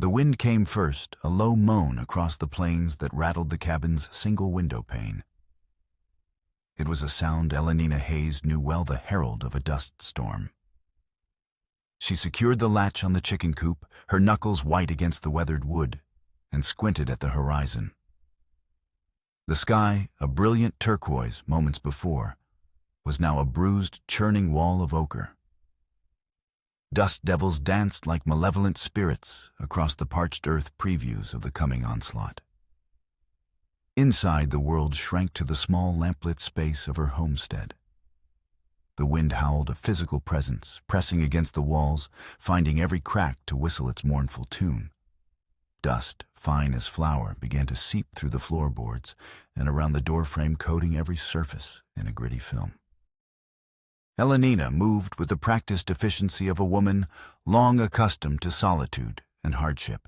The wind came first, a low moan across the plains that rattled the cabin's single window pane. It was a sound Elenina Hayes knew well, the herald of a dust storm. She secured the latch on the chicken coop, her knuckles white against the weathered wood, and squinted at the horizon. The sky, a brilliant turquoise moments before, was now a bruised, churning wall of ochre. Dust devils danced like malevolent spirits across the parched earth, previews of the coming onslaught. Inside, the world shrank to the small lamplit space of her homestead. The wind howled, a physical presence, pressing against the walls, finding every crack to whistle its mournful tune. Dust, fine as flour, began to seep through the floorboards and around the doorframe, coating every surface in a gritty film. Elenina moved with the practiced efficiency of a woman long accustomed to solitude and hardship.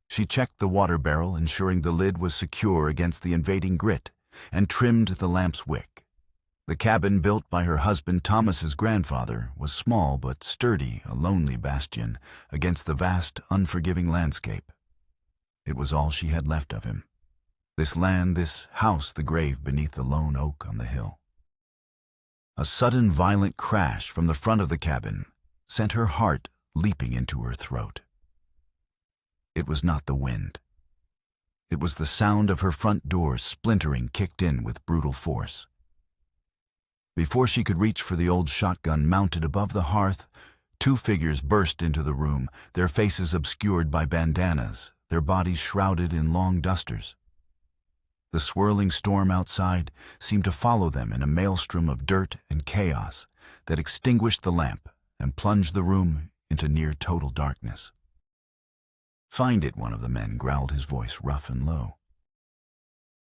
She checked the water barrel, ensuring the lid was secure against the invading grit, and trimmed the lamp's wick. The cabin, built by her husband Thomas's grandfather, was small but sturdy, a lonely bastion against the vast, unforgiving landscape. It was all she had left of him. This land, this house, the grave beneath the lone oak on the hill. A sudden, violent crash from the front of the cabin sent her heart leaping into her throat. It was not the wind. It was the sound of her front door splintering, kicked in with brutal force. Before she could reach for the old shotgun mounted above the hearth, two figures burst into the room, their faces obscured by bandanas, their bodies shrouded in long dusters. The swirling storm outside seemed to follow them in a maelstrom of dirt and chaos that extinguished the lamp and plunged the room into near total darkness. "Find it," one of the men growled, his voice rough and low.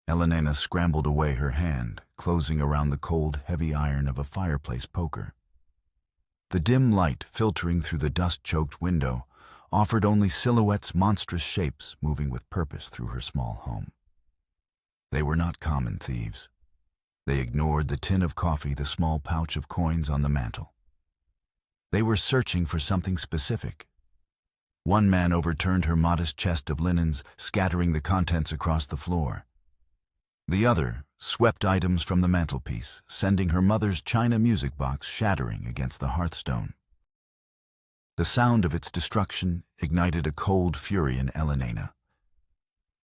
Elenina scrambled away, her hand closing around the cold, heavy iron of a fireplace poker. The dim light filtering through the dust-choked window offered only silhouettes, monstrous shapes moving with purpose through her small home. They were not common thieves. They ignored the tin of coffee, the small pouch of coins on the mantel. They were searching for something specific. One man overturned her modest chest of linens, scattering the contents across the floor. The other swept items from the mantelpiece, sending her mother's china music box shattering against the hearthstone. The sound of its destruction ignited a cold fury in Elenina.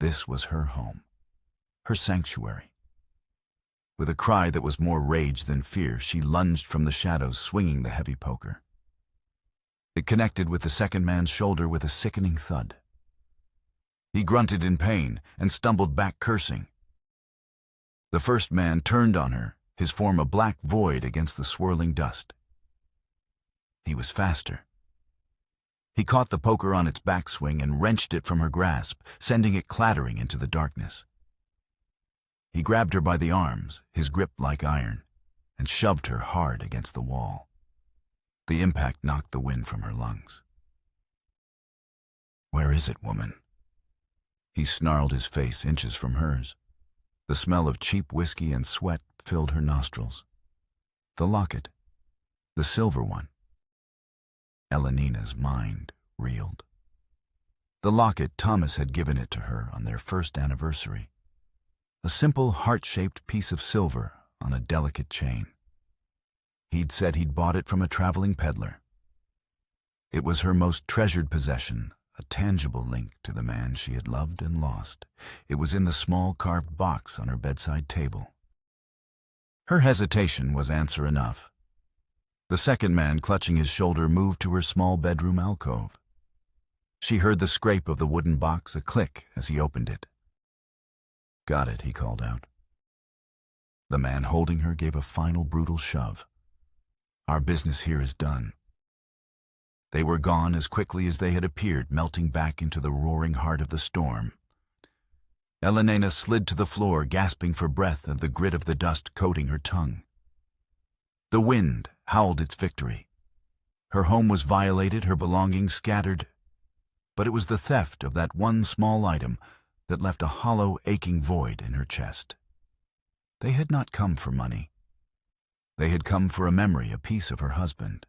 This was her home, her sanctuary. With a cry that was more rage than fear, she lunged from the shadows, swinging the heavy poker. It connected with the second man's shoulder with a sickening thud. He grunted in pain and stumbled back, cursing. The first man turned on her, his form a black void against the swirling dust. He was faster. He caught the poker on its backswing and wrenched it from her grasp, sending it clattering into the darkness. He grabbed her by the arms, his grip like iron, and shoved her hard against the wall. The impact knocked the wind from her lungs. "Where is it, woman?" He snarled, his face inches from hers. The smell of cheap whiskey and sweat filled her nostrils. The locket, the silver one. Elenina's mind reeled. The locket, Thomas had given it to her on their first anniversary. A simple, heart-shaped piece of silver on a delicate chain. He'd said he'd bought it from a traveling peddler. It was her most treasured possession, a tangible link to the man she had loved and lost. It was in the small carved box on her bedside table. Her hesitation was answer enough. The second man, clutching his shoulder, moved to her small bedroom alcove. She heard the scrape of the wooden box, a click as he opened it. "Got it," he called out. The man holding her gave a final brutal shove. "Our business here is done." They were gone as quickly as they had appeared, melting back into the roaring heart of the storm. Elenina slid to the floor, gasping for breath and the grit of the dust coating her tongue. The wind howled its victory. Her home was violated, her belongings scattered, but it was the theft of that one small item that left a hollow, aching void in her chest. They had not come for money. They had come for a memory, a piece of her husband.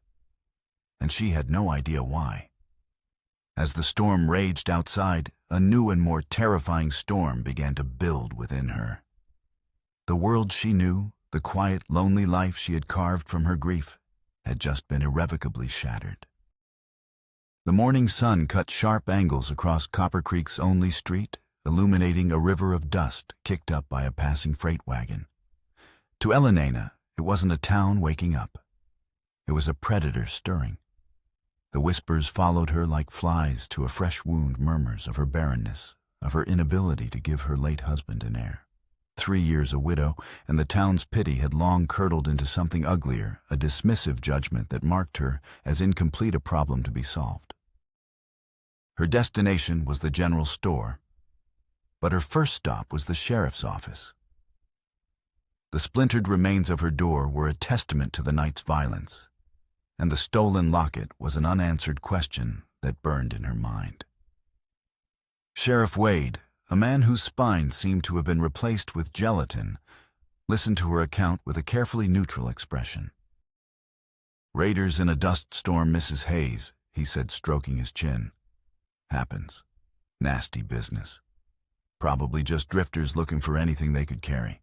And she had no idea why. As the storm raged outside, a new and more terrifying storm began to build within her. The world she knew, the quiet, lonely life she had carved from her grief, had just been irrevocably shattered. The morning sun cut sharp angles across Copper Creek's only street, illuminating a river of dust kicked up by a passing freight wagon. To Elena, it wasn't a town waking up. It was a predator stirring. The whispers followed her like flies to a fresh wound, murmurs of her barrenness, of her inability to give her late husband an heir. 3 years a widow, and the town's pity had long curdled into something uglier, a dismissive judgment that marked her as incomplete, a problem to be solved. Her destination was the general store, but her first stop was the sheriff's office. The splintered remains of her door were a testament to the night's violence, and the stolen locket was an unanswered question that burned in her mind. Sheriff Wade, a man whose spine seemed to have been replaced with gelatin, listened to her account with a carefully neutral expression. "Raiders in a dust storm, Mrs. Hayes," he said, stroking his chin. "Happens. Nasty business. Probably just drifters looking for anything they could carry."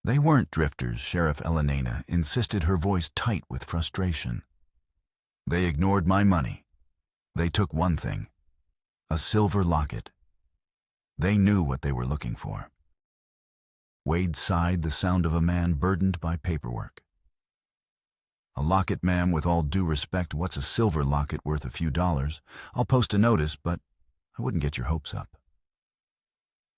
"They weren't drifters," Sheriff Elena insisted, her voice tight with frustration. "They ignored my money. They took one thing, a silver locket. They knew what they were looking for." Wade sighed, the sound of a man burdened by paperwork. "A locket, ma'am, with all due respect, what's a silver locket worth a few dollars? I'll post a notice, but I wouldn't get your hopes up."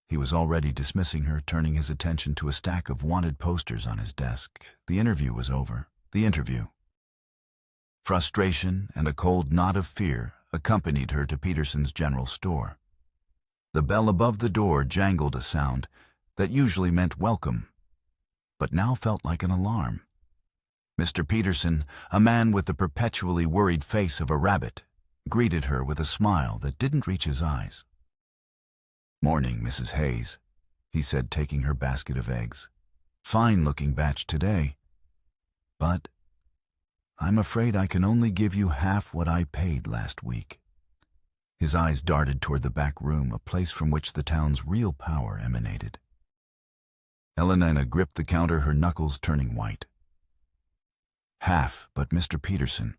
He was already dismissing her, turning his attention to a stack of wanted posters on his desk. The interview was over. The interview. Frustration and a cold knot of fear accompanied her to Peterson's general store. The bell above the door jangled, a sound that usually meant welcome, but now felt like an alarm. Mr. Peterson, a man with the perpetually worried face of a rabbit, greeted her with a smile that didn't reach his eyes. "Morning, Mrs. Hayes," he said, taking her basket of eggs. "Fine-looking batch today. But I'm afraid I can only give you half what I paid last week." His eyes darted toward the back room, a place from which the town's real power emanated. Elena gripped the counter, her knuckles turning white. "Half, but Mr. Peterson,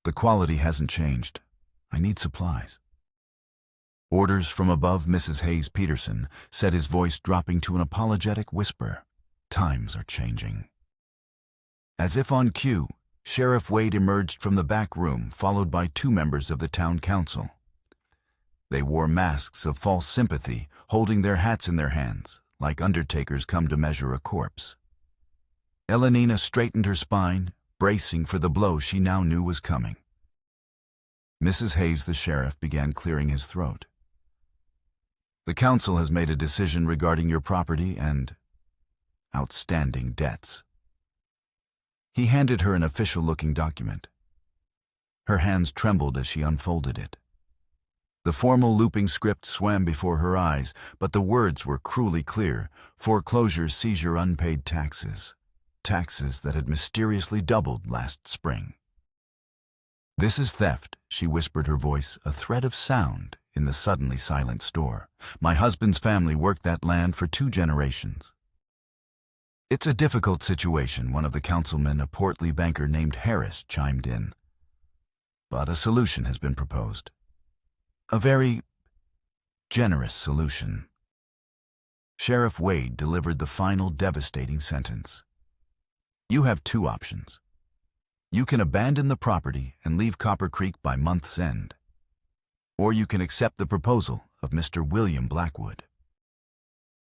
the quality hasn't changed. I need supplies." "Orders from above, Mrs. Hayes." Peterson said, his voice dropping to an apologetic whisper. "Times are changing." As if on cue, Sheriff Wade emerged from the back room, followed by 2 members of the town council. They wore masks of false sympathy, holding their hats in their hands, like undertakers come to measure a corpse. Elena straightened her spine, bracing for the blow she now knew was coming. "Mrs. Hayes," the sheriff began, clearing his throat. "The council has made a decision regarding your property and outstanding debts." He handed her an official-looking document. Her hands trembled as she unfolded it. The formal looping script swam before her eyes, but the words were cruelly clear: foreclosure, seizure, unpaid taxes. Taxes that had mysteriously doubled last spring. "This is theft," she whispered, her voice a thread of sound in the suddenly silent store. "My husband's family worked that land for 2 generations. "It's a difficult situation," one of the councilmen, a portly banker named Harris, chimed in. "But a solution has been proposed. A very generous solution." Sheriff Wade delivered the final devastating sentence. "You have 2 options. You can abandon the property and leave Copper Creek by month's end, or you can accept the proposal of Mr. William Blackwood."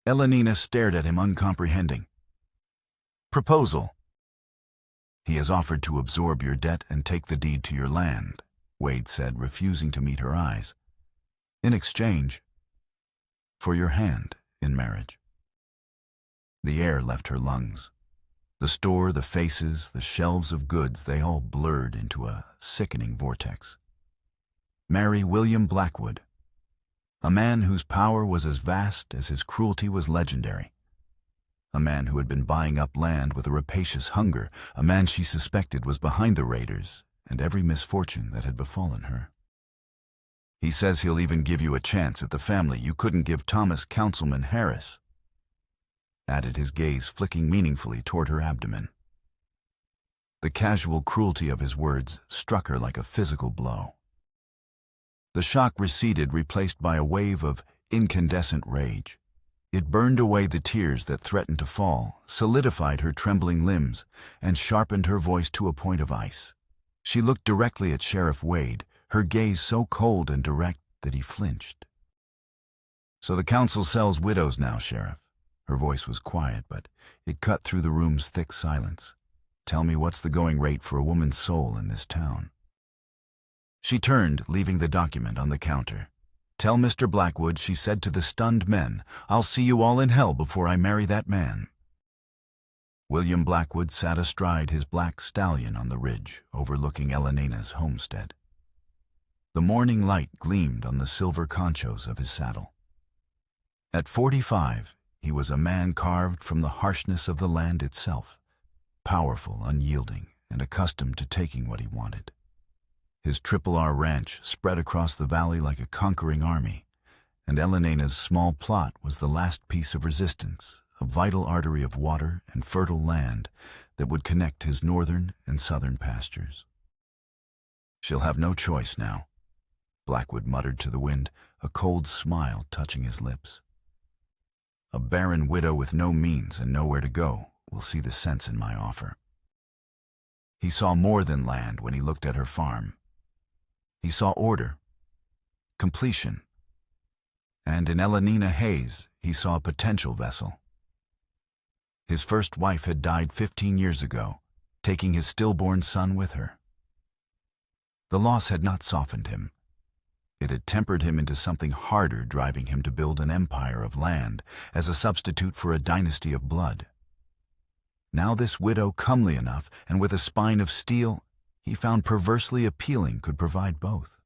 Elena stared at him, uncomprehending. "Proposal?" "He has offered to absorb your debt and take the deed to your land," Wade said, refusing to meet her eyes. "In exchange for your hand in marriage." The air left her lungs. The store, the faces, the shelves of goods, they all blurred into a sickening vortex. Marry William Blackwood, a man whose power was as vast as his cruelty was legendary. A man who had been buying up land with a rapacious hunger, a man she suspected was behind the raiders and every misfortune that had befallen her. He says he'll even give you a chance at the family you couldn't give Thomas Councilman Harris, added his gaze flicking meaningfully toward her abdomen. The casual cruelty of his words struck her like a physical blow. The shock receded, replaced by a wave of incandescent rage. It burned away the tears that threatened to fall, solidified her trembling limbs, and sharpened her voice to a point of ice. She looked directly at Sheriff Wade, her gaze so cold and direct that he flinched. "So the council sells widows now, Sheriff." Her voice was quiet, but it cut through the room's thick silence. "Tell me, what's the going rate for a woman's soul in this town?" She turned, leaving the document on the counter. "Tell Mr. Blackwood," she said to the stunned men, "I'll see you all in hell before I marry that man." William Blackwood sat astride his black stallion on the ridge overlooking Elena's homestead. The morning light gleamed on the silver conchos of his saddle. At 45, he was a man carved from the harshness of the land itself, powerful, unyielding, and accustomed to taking what he wanted. His R ranch spread across the valley like a conquering army, and Elena's small plot was the last piece of resistance, a vital artery of water and fertile land that would connect his northern and southern pastures. "She'll have no choice now," Blackwood muttered to the wind, a cold smile touching his lips. "A barren widow with no means and nowhere to go will see the sense in my offer." He saw more than land when he looked at her farm. He saw order, completion, and in Elena Hayes he saw a potential vessel. His first wife had died 15 years ago, taking his stillborn son with her. The loss had not softened him. It had tempered him into something harder, driving him to build an empire of land as a substitute for a dynasty of blood. Now this widow, comely enough and with a spine of steel, he found perversely appealing, could provide both.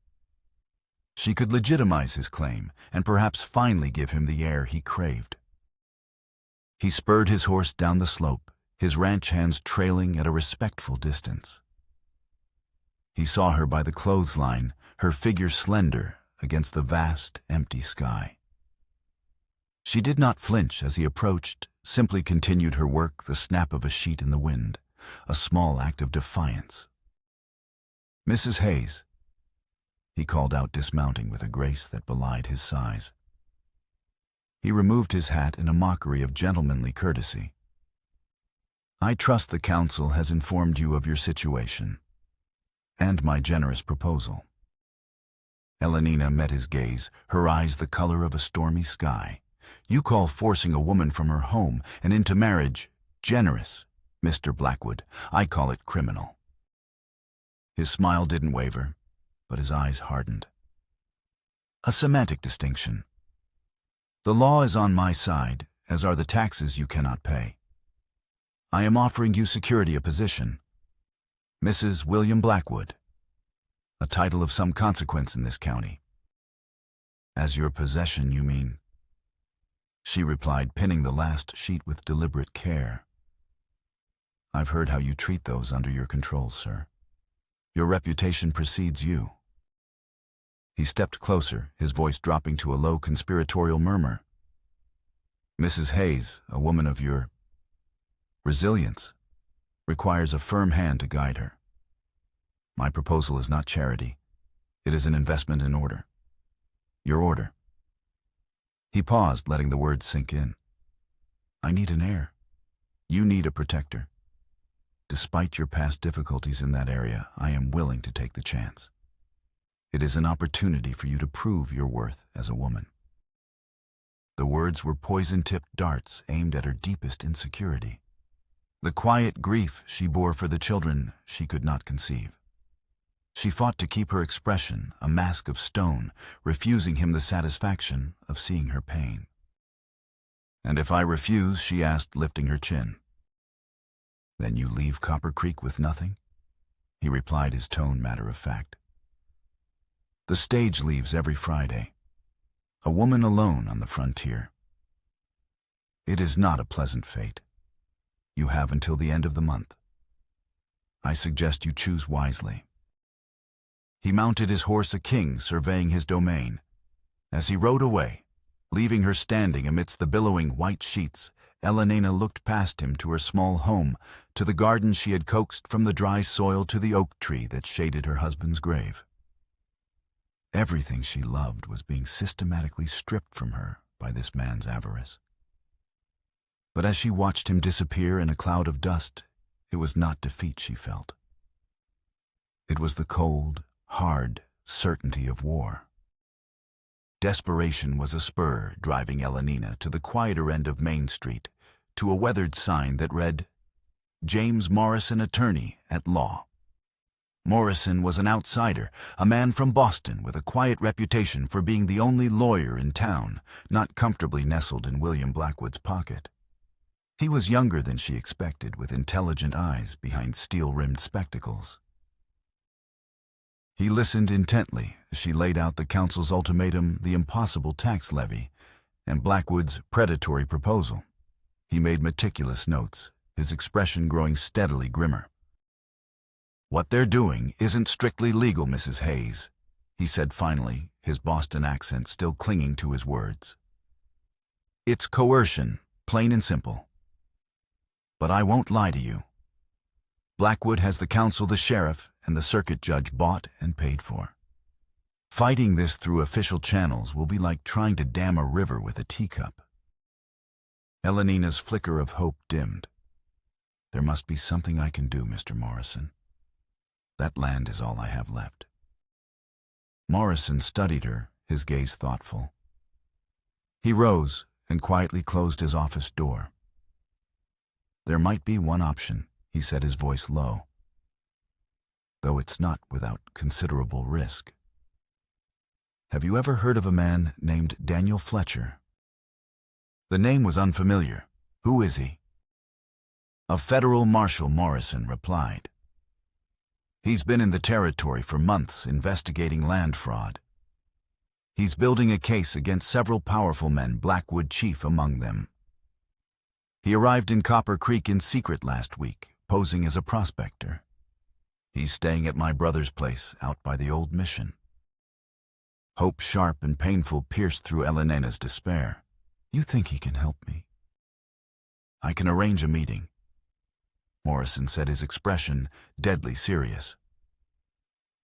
She could legitimize his claim and perhaps finally give him the heir he craved. He spurred his horse down the slope, his ranch hands trailing at a respectful distance. He saw her by the clothesline, her figure slender against the vast, empty sky. She did not flinch as he approached, simply continued her work, the snap of a sheet in the wind, a small act of defiance. "Mrs. Hayes," he called out, dismounting with a grace that belied his size. He removed his hat in a mockery of gentlemanly courtesy. "I trust the council has informed you of your situation and my generous proposal." Elena met his gaze, her eyes the color of a stormy sky. "You call forcing a woman from her home and into marriage generous, Mr. Blackwood. I call it criminal." His smile didn't waver, but his eyes hardened. "A semantic distinction. The law is on my side, as are the taxes you cannot pay. I am offering you security, a position. Mrs. William Blackwood, a title of some consequence in this county." "As your possession, you mean?" she replied, pinning the last sheet with deliberate care. "I've heard how you treat those under your control, sir. Your reputation precedes you." He stepped closer, his voice dropping to a low conspiratorial murmur. "Mrs. Hayes, a woman of your resilience, requires a firm hand to guide her. My proposal is not charity. It is an investment in order. Your order." He paused, letting the words sink in. "I need an heir. You need a protector. Despite your past difficulties in that area, I am willing to take the chance. It is an opportunity for you to prove your worth as a woman." The words were poison-tipped darts aimed at her deepest insecurity, the quiet grief she bore for the children she could not conceive. She fought to keep her expression a mask of stone, refusing him the satisfaction of seeing her pain. "And if I refuse," she asked, lifting her chin. "Then you leave Copper Creek with nothing?" he replied, his tone matter-of-fact. "The stage leaves every Friday. A woman alone on the frontier. It is not a pleasant fate. You have until the end of the month. I suggest you choose wisely." He mounted his horse a king, surveying his domain. As he rode away, leaving her standing amidst the billowing white sheets, Elenina looked past him to her small home, to the garden she had coaxed from the dry soil, to the oak tree that shaded her husband's grave. Everything she loved was being systematically stripped from her by this man's avarice. But as she watched him disappear in a cloud of dust, it was not defeat she felt. It was the cold, hard certainty of war. Desperation was a spur driving Elenina to the quieter end of Main Street, to a weathered sign that read, "James Morrison, Attorney at Law." Morrison was an outsider, a man from Boston with a quiet reputation for being the only lawyer in town, not comfortably nestled in William Blackwood's pocket. He was younger than she expected, with intelligent eyes behind steel-rimmed spectacles. He listened intently as she laid out the council's ultimatum, the impossible tax levy, and Blackwood's predatory proposal. He made meticulous notes, his expression growing steadily grimmer. "What they're doing isn't strictly legal, Mrs. Hayes," he said finally, his Boston accent still clinging to his words. "It's coercion, plain and simple. But I won't lie to you. Blackwood has the council, the sheriff, and the circuit judge bought and paid for. Fighting this through official channels will be like trying to dam a river with a teacup." Elenina's flicker of hope dimmed. "There must be something I can do, Mr. Morrison. That land is all I have left." Morrison studied her, his gaze thoughtful. He rose and quietly closed his office door. "There might be one option," he said, his voice low, "though it's not without considerable risk. Have you ever heard of a man named Daniel Fletcher?" The name was unfamiliar. "Who is he?" "A federal marshal," Morrison replied. "He's been in the territory for months investigating land fraud. He's building a case against several powerful men, Blackwood chief among them. He arrived in Copper Creek in secret last week, posing as a prospector. He's staying at my brother's place out by the old mission." Hope, sharp and painful, pierced through Elenina's despair. "You think he can help me?" "I can arrange a meeting," Morrison said, his expression deadly serious.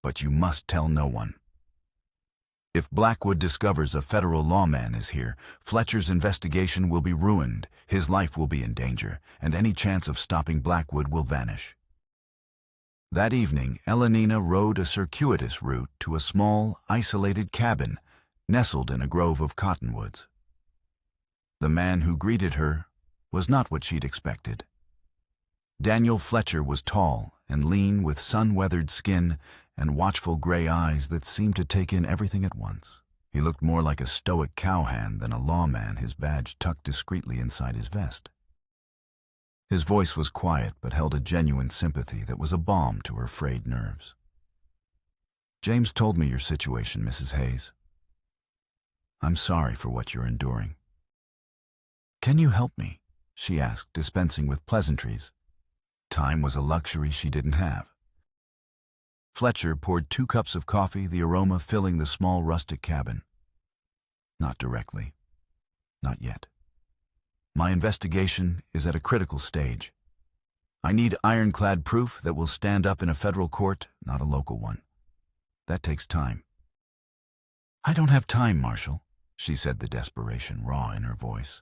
"But you must tell no one. If Blackwood discovers a federal lawman is here, Fletcher's investigation will be ruined, his life will be in danger, and any chance of stopping Blackwood will vanish." That evening, Elenina rode a circuitous route to a small, isolated cabin nestled in a grove of cottonwoods. The man who greeted her was not what she'd expected. Daniel Fletcher was tall and lean, with sun-weathered skin and watchful gray eyes that seemed to take in everything at once. He looked more like a stoic cowhand than a lawman, his badge tucked discreetly inside his vest. His voice was quiet but held a genuine sympathy that was a balm to her frayed nerves. "James told me your situation, Mrs. Hayes. I'm sorry for what you're enduring." "Can you help me?" she asked, dispensing with pleasantries. Time was a luxury she didn't have. Fletcher poured 2 cups of coffee, the aroma filling the small rustic cabin. "Not directly. Not yet. My investigation is at a critical stage. I need ironclad proof that will stand up in a federal court, not a local one. That takes time." "I don't have time, Marshal," she said, the desperation raw in her voice.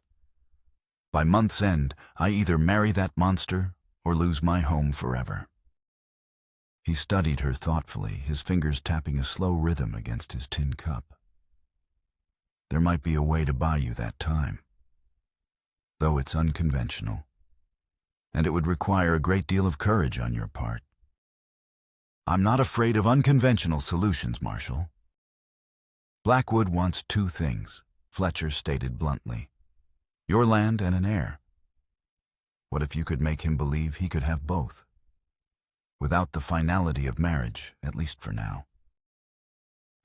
"By month's end, I either marry that monster or lose my home forever." He studied her thoughtfully, his fingers tapping a slow rhythm against his tin cup. "There might be a way to buy you that time, though it's unconventional, and it would require a great deal of courage on your part." "I'm not afraid of unconventional solutions, Marshal." "Blackwood wants 2 things," Fletcher stated bluntly. "Your land and an heir. What if you could make him believe he could have both? Without the finality of marriage, at least for now."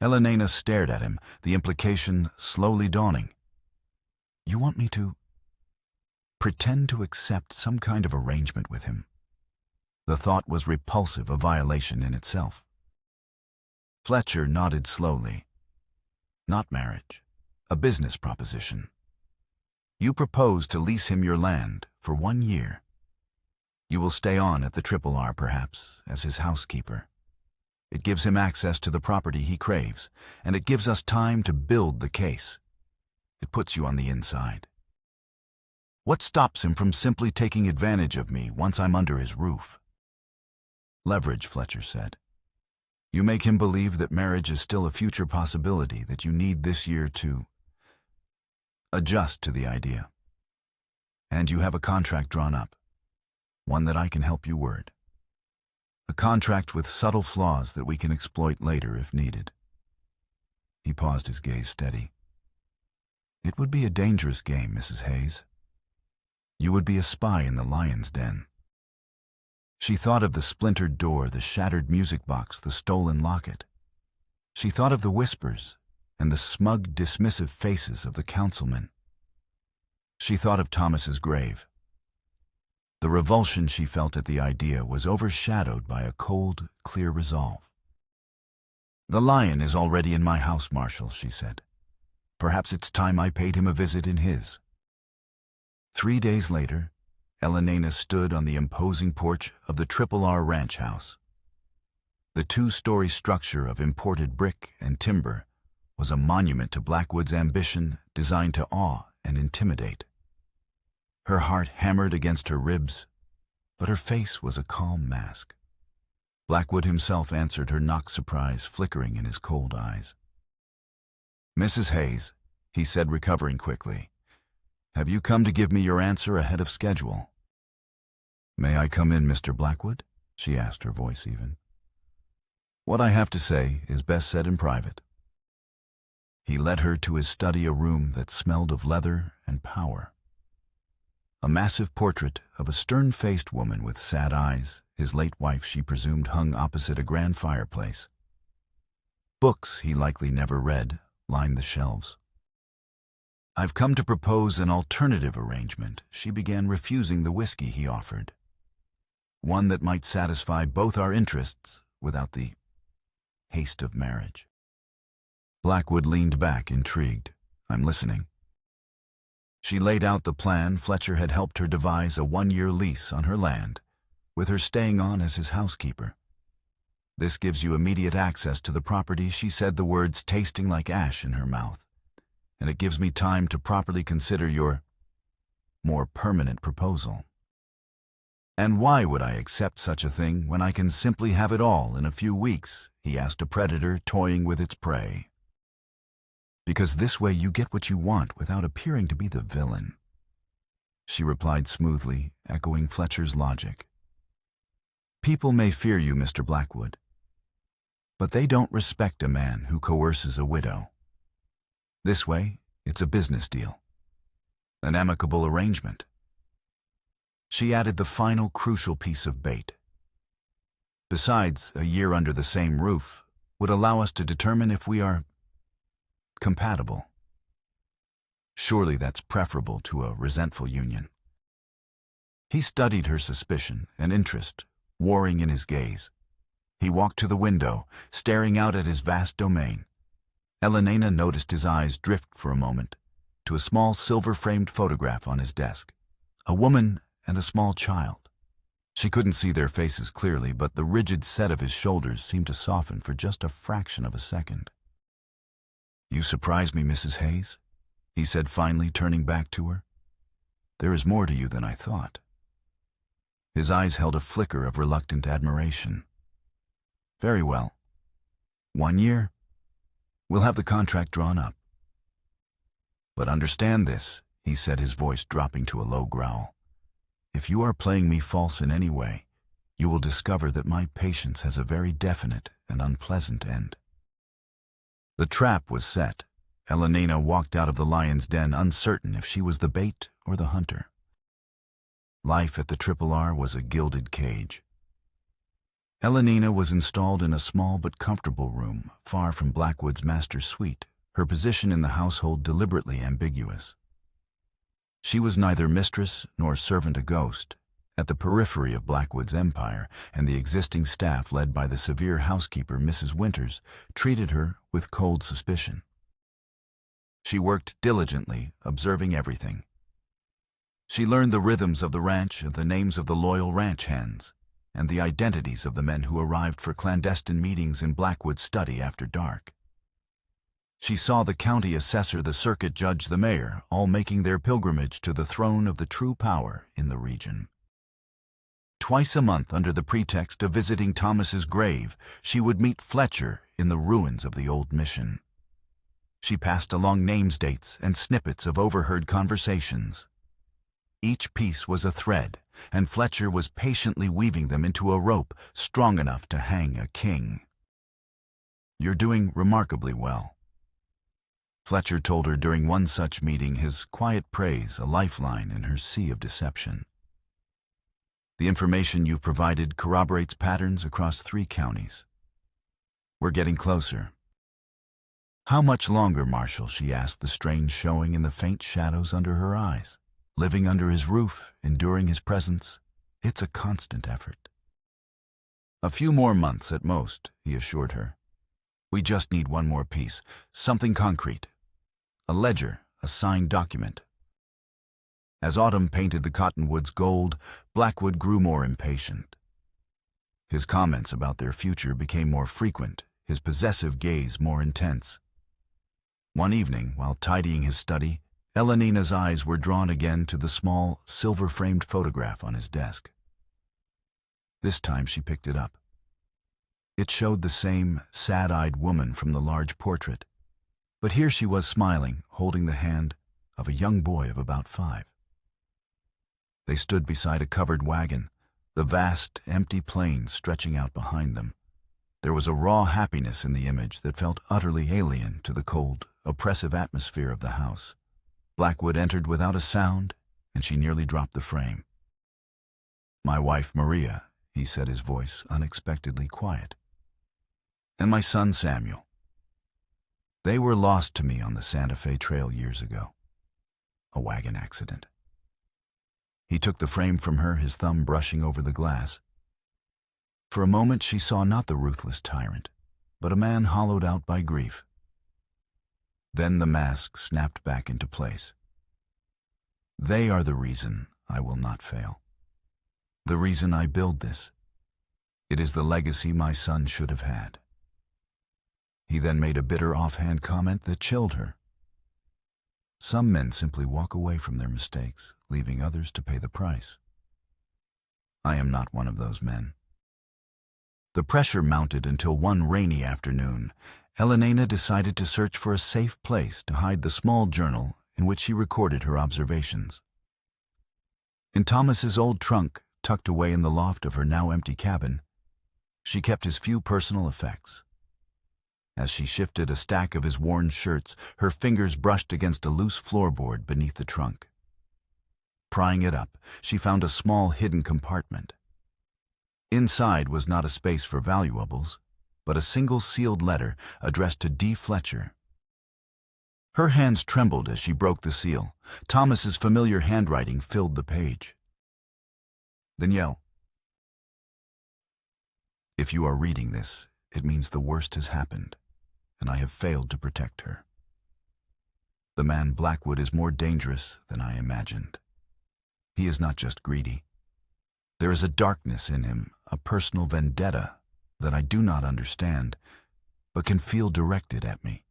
Elenina stared at him, the implication slowly dawning. "You want me to pretend to accept some kind of arrangement with him?" The thought was repulsive, a violation in itself. Fletcher nodded slowly. Not marriage, a business proposition. You propose to lease him your land for 1 year. You will stay on at the Triple R, perhaps, as his housekeeper. It gives him access to the property he craves, and it gives us time to build the case. It puts you on the inside. What stops him from simply taking advantage of me once I'm under his roof? Leverage, Fletcher said. You make him believe that marriage is still a future possibility that you need this year to adjust to the idea. And you have a contract drawn up, one that I can help you word. A contract with subtle flaws that we can exploit later if needed. He paused, his gaze steady. It would be a dangerous game, Mrs. Hayes. You would be a spy in the lion's den. She thought of the splintered door, the shattered music box, the stolen locket. She thought of the whispers and the smug, dismissive faces of the councilmen. She thought of Thomas's grave. The revulsion she felt at the idea was overshadowed by a cold, clear resolve. The lion is already in my house, Marshal, she said. Perhaps it's time I paid him a visit in his. 3 days later, Elena stood on the imposing porch of the Triple R ranch house. The 2-story structure of imported brick and timber was a monument to Blackwood's ambition designed to awe and intimidate. Her heart hammered against her ribs, but her face was a calm mask. Blackwood himself answered her knock, surprise flickering in his cold eyes. Mrs. Hayes, he said, recovering quickly, have you come to give me your answer ahead of schedule? May I come in, Mr. Blackwood? She asked, her voice even. What I have to say is best said in private. He led her to his study, a room that smelled of leather and power. A massive portrait of a stern-faced woman with sad eyes, his late wife, she presumed, hung opposite a grand fireplace. Books he likely never read lined the shelves. I've come to propose an alternative arrangement. She began, refusing the whiskey he offered. One that might satisfy both our interests without the haste of marriage. Blackwood leaned back, intrigued. I'm listening. She laid out the plan. Fletcher had helped her devise a 1-year lease on her land, with her staying on as his housekeeper. This gives you immediate access to the property, she said, the words tasting like ash in her mouth. And it gives me time to properly consider your more permanent proposal. And why would I accept such a thing when I can simply have it all in a few weeks? He asked a predator toying with its prey. Because this way you get what you want without appearing to be the villain. She replied smoothly, echoing Fletcher's logic. People may fear you, Mr. Blackwood, but they don't respect a man who coerces a widow. This way, it's a business deal. An amicable arrangement. She added the final crucial piece of bait. Besides, a year under the same roof would allow us to determine if we are compatible. Surely that's preferable to a resentful union. He studied her suspicion and interest, warring in his gaze. He walked to the window, staring out at his vast domain. Elena noticed his eyes drift for a moment to a small silver-framed photograph on his desk. A woman and a small child. She couldn't see their faces clearly, but the rigid set of his shoulders seemed to soften for just a fraction of a second. You surprise me, Mrs. Hayes, he said finally, turning back to her. There is more to you than I thought. His eyes held a flicker of reluctant admiration. Very well. 1 year? We'll have the contract drawn up. But understand this, he said, his voice dropping to a low growl. If you are playing me false in any way, you will discover that my patience has a very definite and unpleasant end. The trap was set. Elena walked out of the lion's den uncertain if she was the bait or the hunter. Life at the Triple R was a gilded cage. Elena was installed in a small but comfortable room, far from Blackwood's master suite, her position in the household deliberately ambiguous. She was neither mistress nor servant a ghost, at the periphery of Blackwood's empire, and the existing staff led by the severe housekeeper, Mrs. Winters, treated her with cold suspicion. She worked diligently, observing everything. She learned the rhythms of the ranch and the names of the loyal ranch hands, and the identities of the men who arrived for clandestine meetings in Blackwood's study after dark. She saw the county assessor, the circuit judge, the mayor, all making their pilgrimage to the throne of the true power in the region. Twice a month, under the pretext of visiting Thomas's grave, she would meet Fletcher in the ruins of the old mission. She passed along names, dates, and snippets of overheard conversations. Each piece was a thread, and Fletcher was patiently weaving them into a rope strong enough to hang a king. "You're doing remarkably well," Fletcher told her during one such meeting, his quiet praise a lifeline in her sea of deception. "The information you've provided corroborates patterns across 3 counties. We're getting closer." "How much longer, Marshal?" she asked, the strain showing in the faint shadows under her eyes. "Living under his roof, enduring his presence, it's a constant effort." "A few more months at most," he assured her. "We just need one more piece, something concrete. A ledger, a signed document." As autumn painted the cottonwoods gold, Blackwood grew more impatient. His comments about their future became more frequent, his possessive gaze more intense. One evening, while tidying his study, Elenina's eyes were drawn again to the small, silver-framed photograph on his desk. This time she picked it up. It showed the same sad-eyed woman from the large portrait, but here she was smiling, holding the hand of a young boy of about 5. They stood beside a covered wagon, the vast, empty plains stretching out behind them. There was a raw happiness in the image that felt utterly alien to the cold, oppressive atmosphere of the house. Blackwood entered without a sound, and she nearly dropped the frame. "My wife, Maria," he said, his voice unexpectedly quiet. "And my son, Samuel. They were lost to me on the Santa Fe Trail years ago. A wagon accident." He took the frame from her, his thumb brushing over the glass. For a moment she saw not the ruthless tyrant, but a man hollowed out by grief. Then the mask snapped back into place. "They are the reason I will not fail. The reason I build this. It is the legacy my son should have had." He then made a bitter offhand comment that chilled her. Some men simply walk away from their mistakes, leaving others to pay the price. I am not one of those men. The pressure mounted until one rainy afternoon, Elenina decided to search for a safe place to hide the small journal in which she recorded her observations. In Thomas's old trunk, tucked away in the loft of her now empty cabin, she kept his few personal effects. As she shifted a stack of his worn shirts, her fingers brushed against a loose floorboard beneath the trunk. Prying it up, she found a small hidden compartment. Inside was not a space for valuables, but a single sealed letter addressed to D. Fletcher. Her hands trembled as she broke the seal. Thomas's familiar handwriting filled the page. "Danielle, if you are reading this, it means the worst has happened, and I have failed to protect her. The man Blackwood is more dangerous than I imagined. He is not just greedy. There is a darkness in him, a personal vendetta that I do not understand, but can feel directed at me.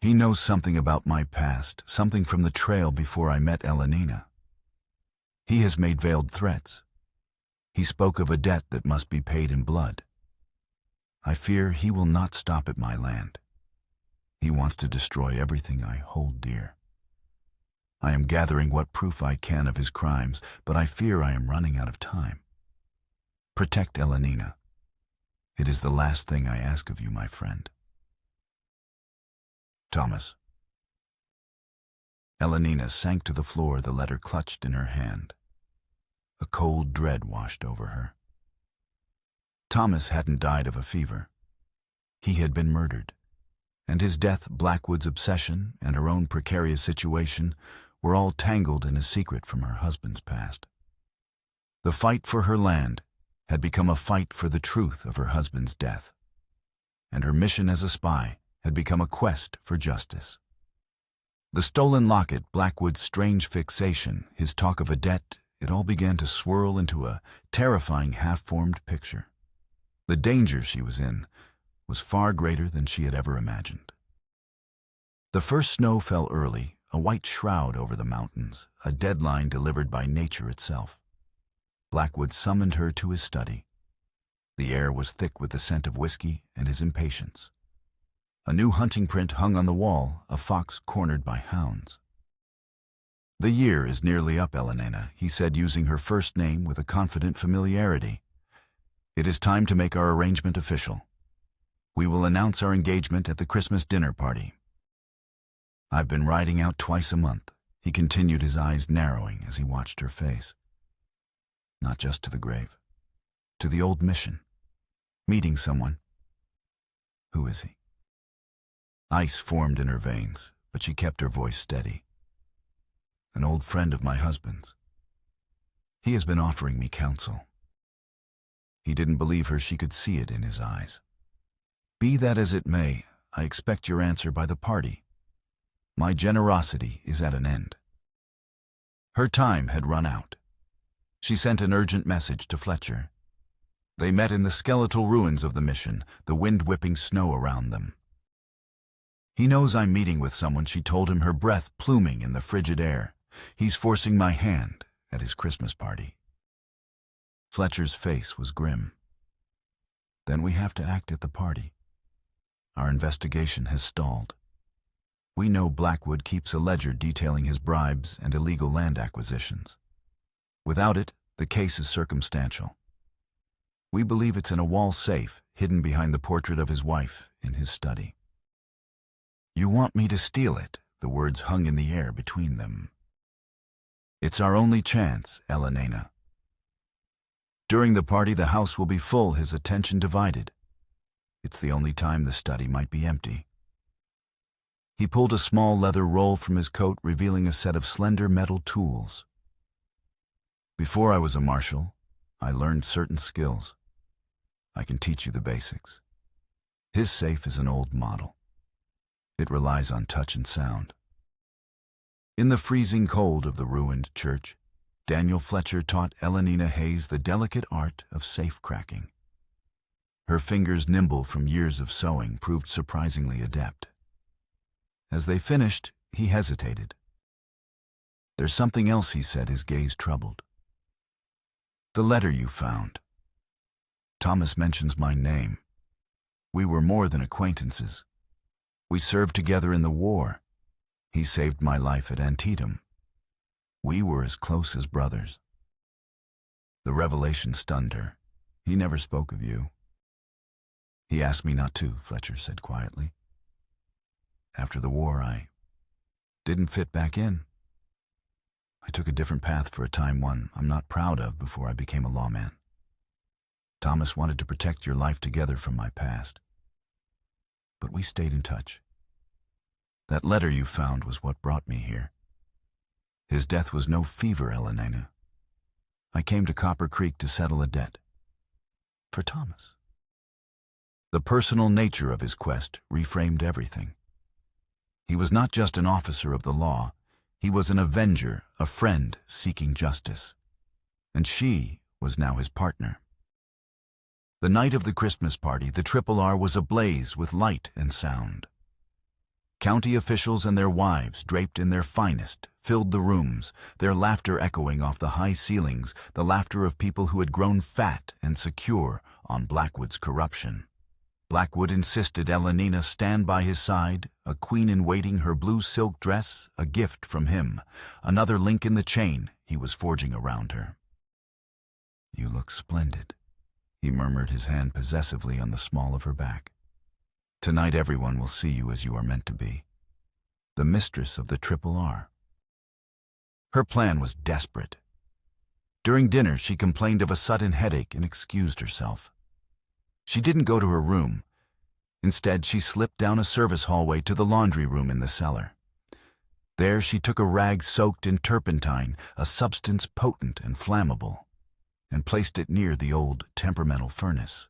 He knows something about my past, something from the trail before I met Elenina. He has made veiled threats. He spoke of a debt that must be paid in blood. I fear he will not stop at my land. He wants to destroy everything I hold dear. I am gathering what proof I can of his crimes, but I fear I am running out of time. Protect Elenina. It is the last thing I ask of you, my friend. Thomas." Elenina sank to the floor, the letter clutched in her hand. A cold dread washed over her. Thomas hadn't died of a fever. He had been murdered, and his death, Blackwood's obsession, and her own precarious situation were all tangled in a secret from her husband's past. The fight for her land had become a fight for the truth of her husband's death, and her mission as a spy had become a quest for justice. The stolen locket, Blackwood's strange fixation, his talk of a debt, it all began to swirl into a terrifying half-formed picture. The danger she was in was far greater than she had ever imagined. The first snow fell early, a white shroud over the mountains, a deadline delivered by nature itself. Blackwood summoned her to his study. The air was thick with the scent of whiskey and his impatience. A new hunting print hung on the wall, a fox cornered by hounds. "The year is nearly up, Elena," he said, using her first name with a confident familiarity. "It is time to make our arrangement official. We will announce our engagement at the Christmas dinner party." "I've been riding out twice a month," he continued, his eyes narrowing as he watched her face. "Not just to the grave, to the old mission, meeting someone." "Who is he?" Ice formed in her veins, but she kept her voice steady. "An old friend of my husband's. He has been offering me counsel." He didn't believe her. She could see it in his eyes. "Be that as it may, I expect your answer by the party. My generosity is at an end." Her time had run out. She sent an urgent message to Fletcher. They met in the skeletal ruins of the mission, the wind whipping snow around them. "He knows I'm meeting with someone," she told him, her breath pluming in the frigid air. "He's forcing my hand at his Christmas party." Fletcher's face was grim. "Then we have to act at the party. Our investigation has stalled. We know Blackwood keeps a ledger detailing his bribes and illegal land acquisitions. Without it, the case is circumstantial. We believe it's in a wall safe, hidden behind the portrait of his wife in his study." "You want me to steal it?" The words hung in the air between them. "It's our only chance, Elena. During the party, the house will be full, his attention divided. It's the only time the study might be empty." He pulled a small leather roll from his coat, revealing a set of slender metal tools. "Before I was a marshal, I learned certain skills. I can teach you the basics. His safe is an old model. It relies on touch and sound." In the freezing cold of the ruined church, Daniel Fletcher taught Elenina Hayes the delicate art of safe cracking. Her fingers, nimble from years of sewing, proved surprisingly adept. As they finished, he hesitated. "There's something else," he said, his gaze troubled. "The letter you found. Thomas mentions my name. We were more than acquaintances. We served together in the war. He saved my life at Antietam. We were as close as brothers." The revelation stunned her. "He never spoke of you." "He asked me not to," Fletcher said quietly. "After the war, I didn't fit back in. I took a different path for a time, one I'm not proud of, before I became a lawman. Thomas wanted to protect your life together from my past. But we stayed in touch. That letter you found was what brought me here. His death was no fever, Elena. I came to Copper Creek to settle a debt. For Thomas." The personal nature of his quest reframed everything. He was not just an officer of the law. He was an avenger, a friend seeking justice. And she was now his partner. The night of the Christmas party, the Triple R was ablaze with light and sound. County officials and their wives, draped in their finest, filled the rooms, their laughter echoing off the high ceilings, the laughter of people who had grown fat and secure on Blackwood's corruption. Blackwood insisted Elenina stand by his side, a queen-in-waiting, her blue silk dress, a gift from him, another link in the chain he was forging around her. "You look splendid," he murmured, his hand possessively on the small of her back. "Tonight everyone will see you as you are meant to be, the mistress of the Triple R." Her plan was desperate. During dinner, she complained of a sudden headache and excused herself. She didn't go to her room. Instead, she slipped down a service hallway to the laundry room in the cellar. There she took a rag soaked in turpentine, a substance potent and flammable. and placed it near the old temperamental furnace.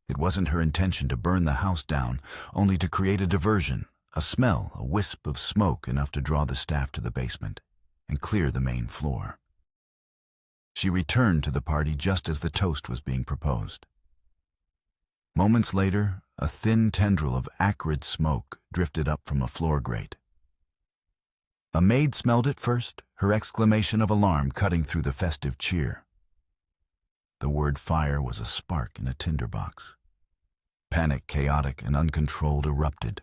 It wasn't her intention to burn the house down, only to create a diversion, a smell, a wisp of smoke enough to draw the staff to the basement and clear the main floor. She returned to the party just as the toast was being proposed. Moments later, a thin tendril of acrid smoke drifted up from a floor grate. A maid smelled it first, her exclamation of alarm cutting through the festive cheer. The word fire was a spark in a tinderbox. Panic, chaotic and uncontrolled, erupted.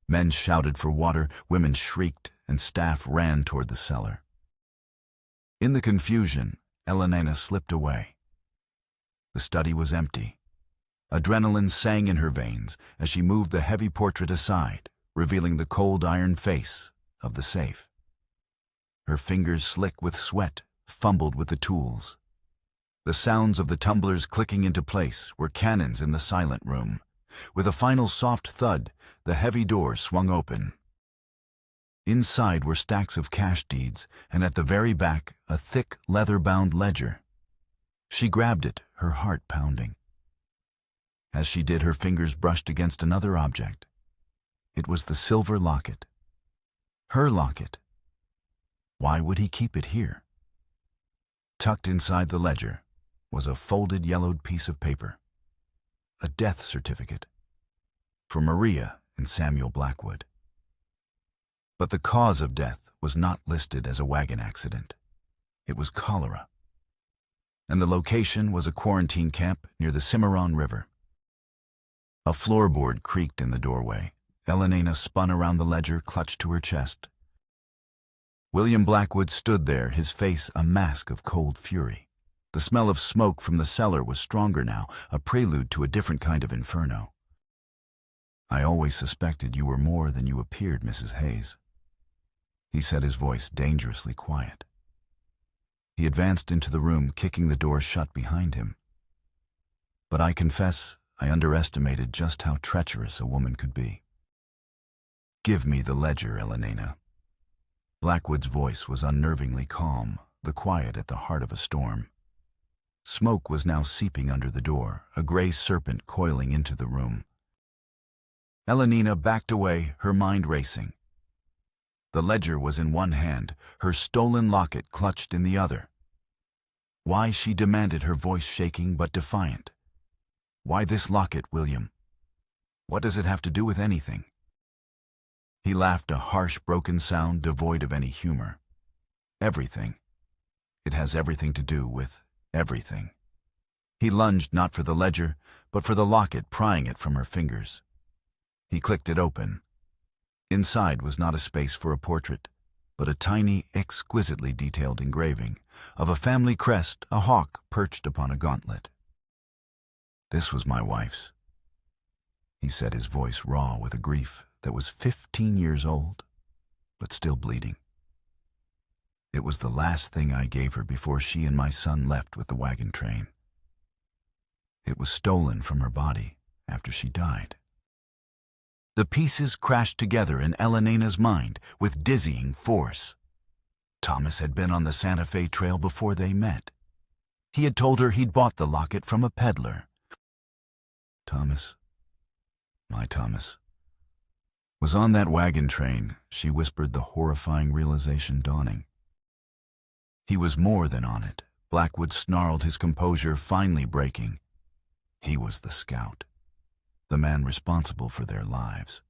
Men shouted for water, women shrieked, and staff ran toward the cellar. In the confusion, Elena slipped away. The study was empty. Adrenaline sang in her veins as she moved the heavy portrait aside, revealing the cold iron face of the safe. Her fingers, slick with sweat, fumbled with the tools. The sounds of the tumblers clicking into place were cannons in the silent room. With a final soft thud, the heavy door swung open. Inside were stacks of cash deeds, and at the very back, a thick, leather-bound ledger. She grabbed it, her heart pounding. As she did, her fingers brushed against another object. It was the silver locket. Her locket. Why would he keep it here? Tucked inside the ledger was a folded, yellowed piece of paper. A death certificate. For Maria and Samuel Blackwood. But the cause of death was not listed as a wagon accident. It was cholera. And the location was a quarantine camp near the Cimarron River. A floorboard creaked in the doorway. Elena spun around the ledger, clutched to her chest. William Blackwood stood there, his face a mask of cold fury. The smell of smoke from the cellar was stronger now, a prelude to a different kind of inferno. "I always suspected you were more than you appeared, Mrs. Hayes," he said, his voice dangerously quiet. He advanced into the room, kicking the door shut behind him. "But I confess, I underestimated just how treacherous a woman could be." "Give me the ledger, Elena." Blackwood's voice was unnervingly calm, the quiet at the heart of a storm. Smoke was now seeping under the door, a gray serpent coiling into the room. Elena backed away, her mind racing. The ledger was in one hand, her stolen locket clutched in the other. Why, she demanded, her voice shaking but defiant. "Why this locket, William? What does it have to do with anything?" He laughed, a harsh, broken sound devoid of any humor. "Everything. It has everything to do with everything." He lunged not for the ledger, but for the locket, prying it from her fingers. He clicked it open. Inside was not a space for a portrait, but a tiny, exquisitely detailed engraving of a family crest, a hawk perched upon a gauntlet. "This was my wife's," he said, his voice raw with a grief that was 15 years old, but still bleeding. "It was the last thing I gave her before she and my son left with the wagon train. It was stolen from her body after she died." The pieces crashed together in Elena's mind with dizzying force. Thomas had been on the Santa Fe Trail before they met. He had told her he'd bought the locket from a peddler. Thomas, my Thomas, was on that wagon train, she whispered, the horrifying realization dawning. He was more than on it. Blackwood snarled, his composure finally breaking. He was the scout, the man responsible for their lives.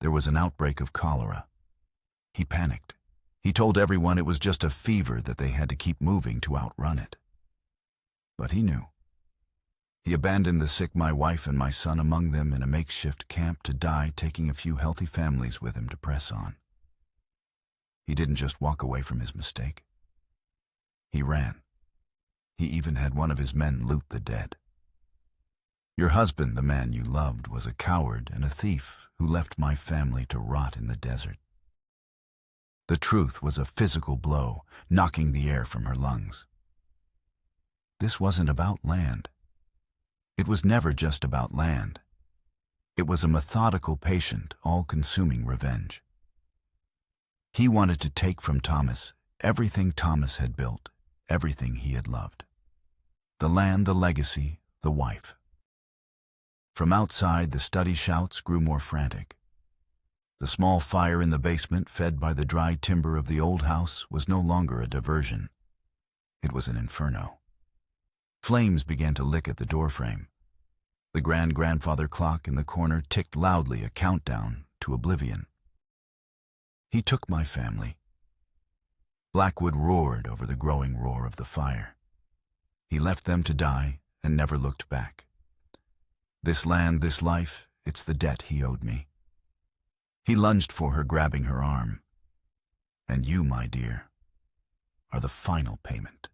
There was an outbreak of cholera. He panicked. He told everyone it was just a fever that they had to keep moving to outrun it. But he knew. He abandoned the sick, my wife and my son among them, in a makeshift camp to die, taking a few healthy families with him to press on. He didn't just walk away from his mistake. He ran. He even had one of his men loot the dead. Your husband, the man you loved, was a coward and a thief who left my family to rot in the desert. The truth was a physical blow, knocking the air from her lungs. This wasn't about land. It was never just about land. It was a methodical, patient, all-consuming revenge. He wanted to take from Thomas everything Thomas had built, everything he had loved. The land, the legacy, the wife. From outside, the study shouts grew more frantic. The small fire in the basement, fed by the dry timber of the old house, was no longer a diversion. It was an inferno. Flames began to lick at the doorframe. The grand-grandfather clock in the corner ticked loudly, a countdown to oblivion. He took my family. Blackwood roared over the growing roar of the fire. He left them to die and never looked back. This land, this life, it's the debt he owed me. He lunged for her, grabbing her arm. And you, my dear, are the final payment.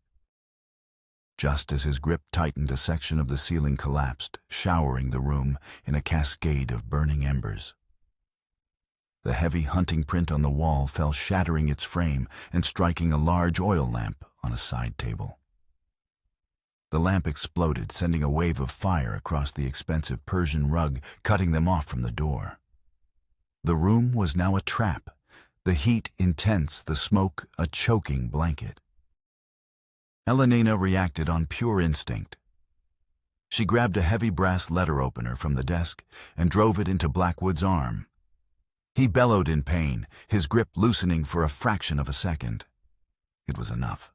Just as his grip tightened, a section of the ceiling collapsed, showering the room in a cascade of burning embers. The heavy hunting print on the wall fell, shattering its frame and striking a large oil lamp on a side table. The lamp exploded, sending a wave of fire across the expensive Persian rug, cutting them off from the door. The room was now a trap, the heat intense, the smoke a choking blanket. Elenina reacted on pure instinct. She grabbed a heavy brass letter opener from the desk and drove it into Blackwood's arm. He bellowed in pain, his grip loosening for a fraction of a second. It was enough.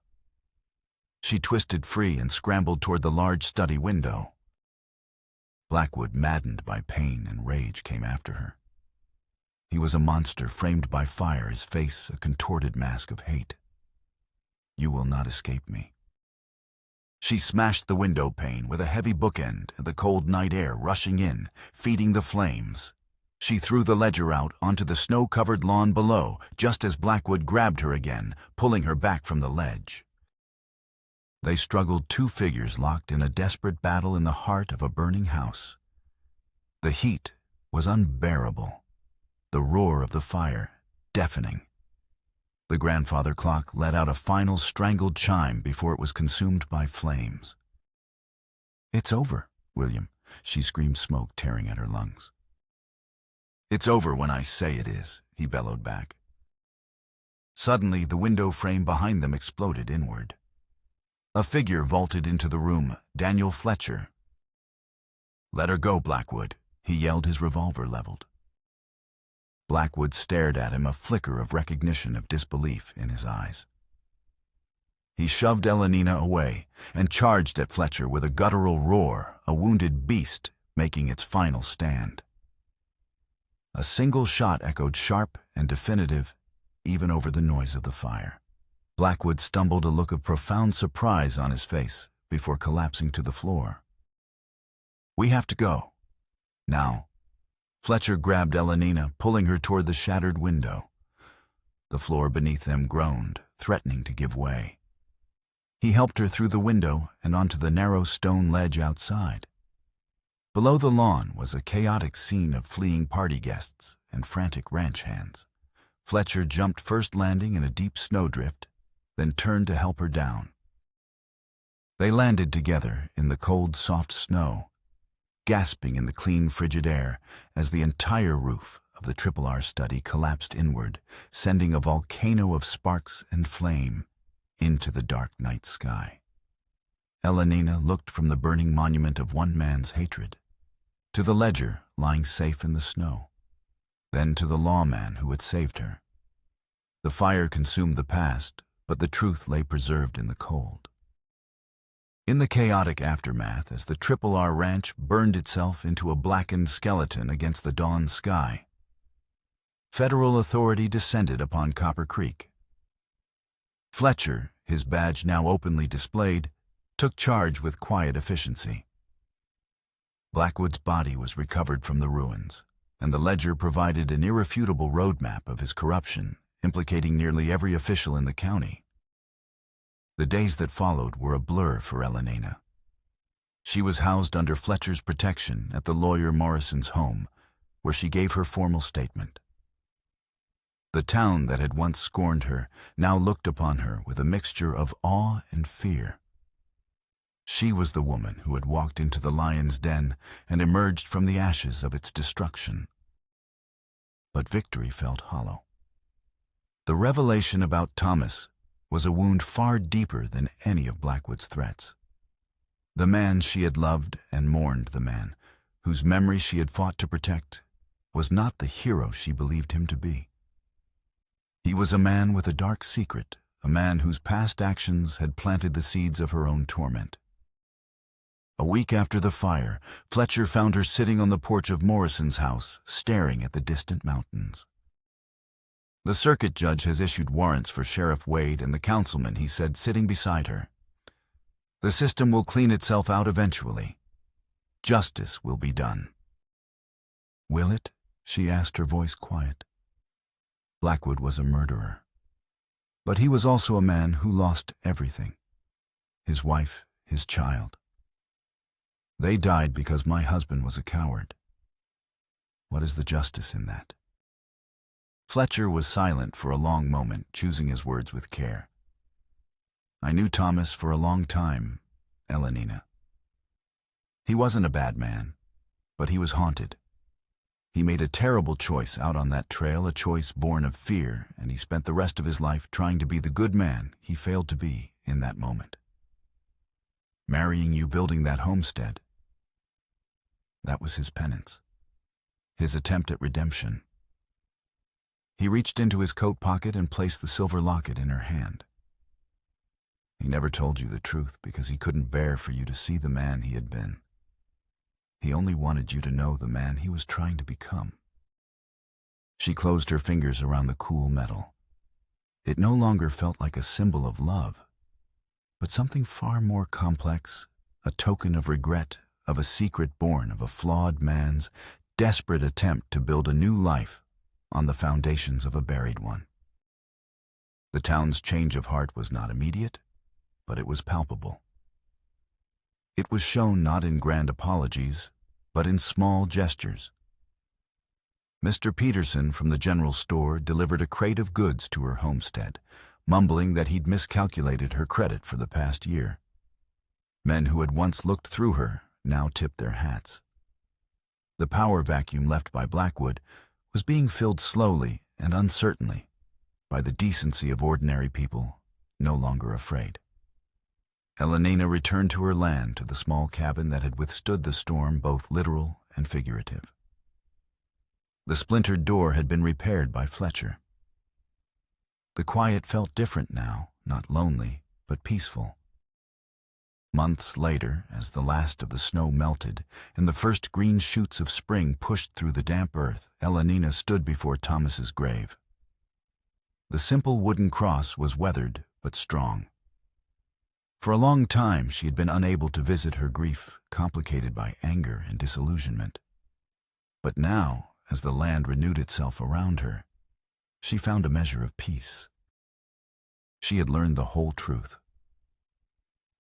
She twisted free and scrambled toward the large study window. Blackwood, maddened by pain and rage, came after her. He was a monster framed by fire, his face a contorted mask of hate. You will not escape me. She smashed the window pane with a heavy bookend, the cold night air rushing in, feeding the flames. She threw the ledger out onto the snow-covered lawn below, just as Blackwood grabbed her again, pulling her back from the ledge. They struggled, two figures locked in a desperate battle in the heart of a burning house. The heat was unbearable, the roar of the fire deafening. The grandfather clock let out a final strangled chime before it was consumed by flames. "It's over, William," she screamed, smoke tearing at her lungs. "It's over when I say it is," he bellowed back. Suddenly, the window frame behind them exploded inward. A figure vaulted into the room, Daniel Fletcher. "Let her go, Blackwood," he yelled, his revolver leveled. Blackwood stared at him, a flicker of recognition, of disbelief in his eyes. He shoved Elenina away and charged at Fletcher with a guttural roar, a wounded beast making its final stand. A single shot echoed sharp and definitive, even over the noise of the fire. Blackwood stumbled, a look of profound surprise on his face, before collapsing to the floor. "We have to go. Now." Fletcher grabbed Elenina, pulling her toward the shattered window. The floor beneath them groaned, threatening to give way. He helped her through the window and onto the narrow stone ledge outside. Below the lawn was a chaotic scene of fleeing party guests and frantic ranch hands. Fletcher jumped, first landing in a deep snowdrift, then turned to help her down. They landed together in the cold, soft snow, gasping in the clean, frigid air as the entire roof of the R study collapsed inward, sending a volcano of sparks and flame into the dark night sky. Elenina looked from the burning monument of one man's hatred to the ledger lying safe in the snow, then to the lawman who had saved her. The fire consumed the past, but the truth lay preserved in the cold. In the chaotic aftermath, as the R ranch burned itself into a blackened skeleton against the dawn sky, federal authority descended upon Copper Creek. Fletcher, his badge now openly displayed, took charge with quiet efficiency. Blackwood's body was recovered from the ruins, and the ledger provided an irrefutable roadmap of his corruption, implicating nearly every official in the county. The days that followed were a blur for Elenina. She was housed under Fletcher's protection at the lawyer Morrison's home, where she gave her formal statement. The town that had once scorned her now looked upon her with a mixture of awe and fear. She was the woman who had walked into the lion's den and emerged from the ashes of its destruction. But victory felt hollow. The revelation about Thomas was a wound far deeper than any of Blackwood's threats. The man she had loved and mourned, the man whose memory she had fought to protect, was not the hero she believed him to be. He was a man with a dark secret, a man whose past actions had planted the seeds of her own torment. A week after the fire, Fletcher found her sitting on the porch of Morrison's house, staring at the distant mountains. "The circuit judge has issued warrants for Sheriff Wade and the councilman," he said, sitting beside her. "The system will clean itself out eventually. Justice will be done." "Will it?" she asked, her voice quiet. Blackwood was a murderer. But he was also a man who lost everything. His wife, his child. "They died because my husband was a coward. What is the justice in that?" Fletcher was silent for a long moment, choosing his words with care. "I knew Thomas for a long time, Elenina. He wasn't a bad man, but he was haunted. He made a terrible choice out on that trail, a choice born of fear, and he spent the rest of his life trying to be the good man he failed to be in that moment. Marrying you, building that homestead, that was his penance, his attempt at redemption." He reached into his coat pocket and placed the silver locket in her hand. "He never told you the truth because he couldn't bear for you to see the man he had been. He only wanted you to know the man he was trying to become." She closed her fingers around the cool metal. It no longer felt like a symbol of love, but something far more complex, a token of regret, of a secret born of a flawed man's desperate attempt to build a new life on the foundations of a buried one. The town's change of heart was not immediate, but it was palpable. It was shown not in grand apologies, but in small gestures. Mr. Peterson from the general store delivered a crate of goods to her homestead, mumbling that he'd miscalculated her credit for the past year. Men who had once looked through her now tipped their hats. The power vacuum left by Blackwood was being filled slowly and uncertainly by the decency of ordinary people, no longer afraid. Elenina returned to her land, to the small cabin that had withstood the storm, both literal and figurative. The splintered door had been repaired by Fletcher. The quiet felt different now, not lonely, but peaceful. Months later, as the last of the snow melted and the first green shoots of spring pushed through the damp earth, Elenina stood before Thomas's grave. The simple wooden cross was weathered but strong. For a long time she had been unable to visit her grief, complicated by anger and disillusionment. But now, as the land renewed itself around her, she found a measure of peace. She had learned the whole truth.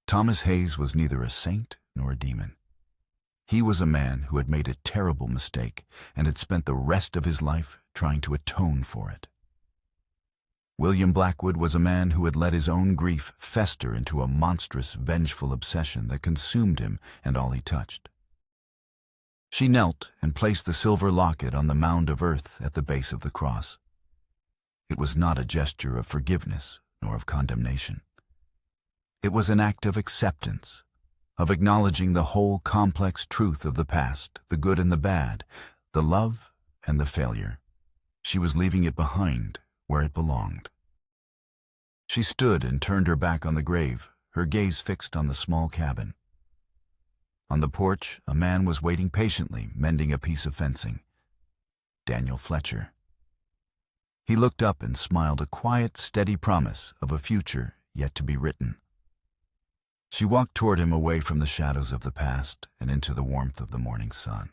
Thomas Hayes was neither a saint nor a demon. He was a man who had made a terrible mistake and had spent the rest of his life trying to atone for it. William Blackwood was a man who had let his own grief fester into a monstrous, vengeful obsession that consumed him and all he touched. She knelt and placed the silver locket on the mound of earth at the base of the cross. It was not a gesture of forgiveness nor of condemnation. It was an act of acceptance, of acknowledging the whole complex truth of the past, the good and the bad, the love and the failure. She was leaving it behind where it belonged. She stood and turned her back on the grave, her gaze fixed on the small cabin. On the porch, a man was waiting patiently, mending a piece of fencing. Daniel Fletcher. He looked up and smiled, a quiet, steady promise of a future yet to be written. She walked toward him, away from the shadows of the past and into the warmth of the morning sun.